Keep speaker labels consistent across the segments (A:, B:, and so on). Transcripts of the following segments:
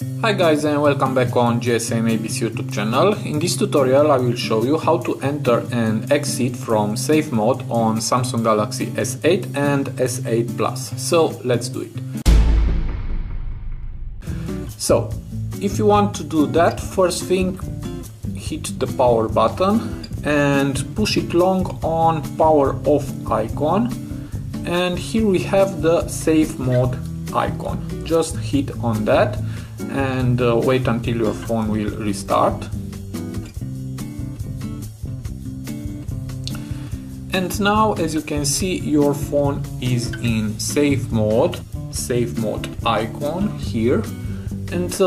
A: Hi guys, and welcome back on GSM ABC YouTube channel. In this tutorial I will show you how to enter and exit from safe mode on Samsung Galaxy S8 and S8 Plus. So let's do it. So if you want to do that, first thing, hit the power button and push it long on power off icon, and here we have the safe mode icon. Just hit on that and wait until your phone will restart. And now, as you can see, your phone is in safe mode icon here. And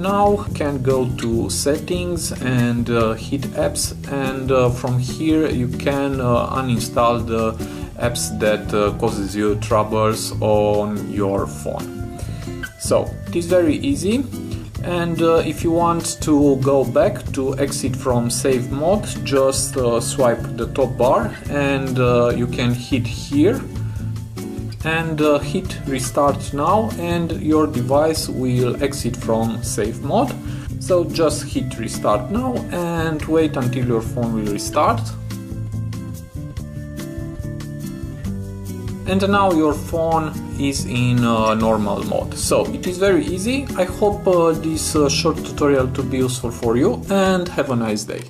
A: now can go to settings and hit apps, and from here you can uninstall the apps that causes you troubles on your phone. So it is very easy, and if you want to go back to exit from safe mode, just swipe the top bar and you can hit here and hit restart now, and your device will exit from safe mode. So just hit restart now and wait until your phone will restart. And now your phone is in normal mode. So it is very easy. I hope this short tutorial to be useful for you, and have a nice day.